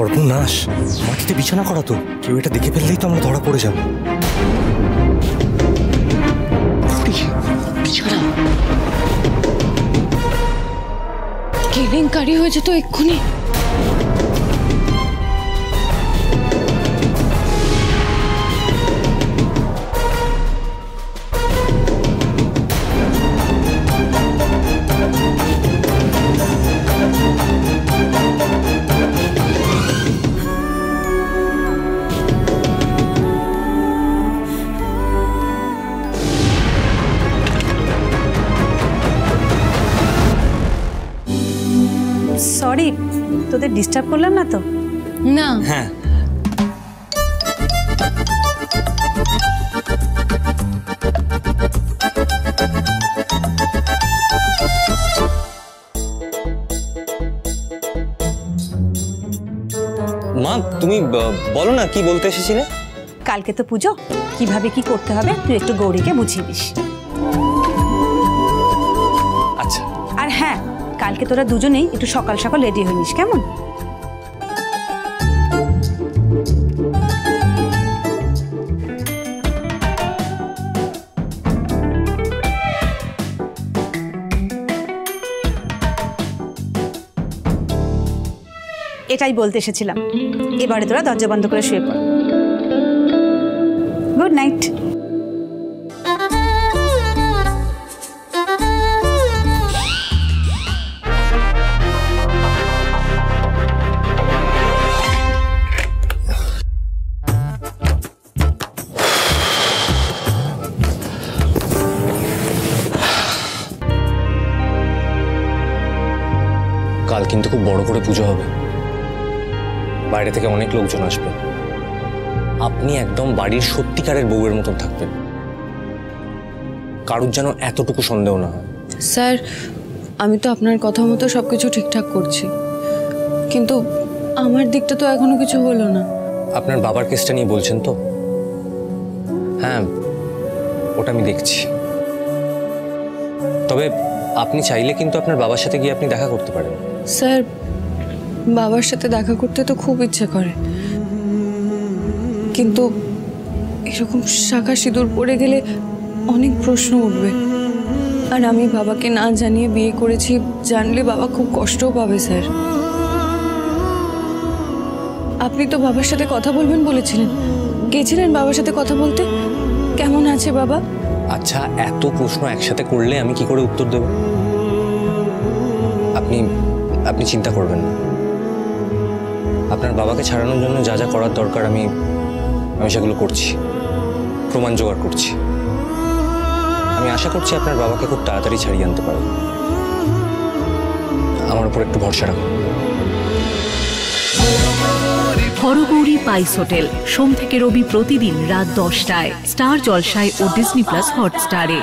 সর্বনাশ, মাটিতে বিছানা করা তো, কেউ এটা দেখে ফেললেই তো আমরা ধরা পড়ে যাব। কেলেঙ্কারি হয়েছে তো এক্ষুনি। সরি, তোদের ডিস্টার্ব করলাম না তো? না। হ্যাঁ, মা তুমি বলো না কি বলতে এসেছিলে। কালকে তো পুজো, কিভাবে কি করতে হবে তুই একটু গৌরীকে বুঝিয়ে দিস। আচ্ছা। আর হ্যাঁ, কালকে তোরা দুজনেই একটু সকাল সকাল রেডি হয়ে নিস, কেমন? এটাই বলতে এসেছিলাম। এবারে তোরা দরজা বন্ধ করে শুয়ে পড়। Good night. কাল কিন্তু খুব বড় করে পুজো হবে, বাইরে থেকে অনেক লোকজন আসবে। আপনি একদম বাড়ির সত্যিকারের বউয়ের মতন থাকবেন, কারুর যেন এতটুকু সন্দেহ না হয়। স্যার, আমি তো আপনার কথা মতো সবকিছু ঠিকঠাক করছি, কিন্তু আমার দিকটা তো এখনো কিছু হলো না। আপনার বাবার কেসটা নিয়ে বলছেন তো? হ্যাঁ, ওটা আমি দেখছি। তবে আপনি চাইলে কিন্তু আপনার বাবার সাথে গিয়ে আপনি দেখা করতে পারেন। স্যার, বাবার সাথে দেখা করতে তো খুব ইচ্ছে করে, কিন্তু এরকম শাখা সিঁদুর পড়ে গেলে অনেক প্রশ্ন উঠবে। আর আমি বাবাকে না জানিয়ে বিয়ে করেছি, জানলে বাবা খুব কষ্টও পাবে। স্যার, আপনি তো বাবার সাথে কথা বলবেন বলেছিলেন, গেছিলেন বাবার সাথে কথা বলতে? কেমন আছে বাবা? আচ্ছা, এত প্রশ্ন একসাথে করলে আমি কি করে উত্তর দেব? আপনি চিন্তা করবেন না। আপনার বাবাকে ছাড়ানোর জন্য যা যা করার দরকার আমি সেগুলো করছি, প্রমাণ জোগাড় করছি। আমি আশা করছি আপনার বাবাকে খুব তাড়াতাড়ি ছাড়িয়ে আনতে পারব। আমার উপর একটু ভরসা রাখুন। হরগৌরী পাইস হোটেল, সোম থেকে রবি প্রতিদিন রাত 10টায় স্টার জলসায় ও ডিজনি প্লাস হটস্টারে।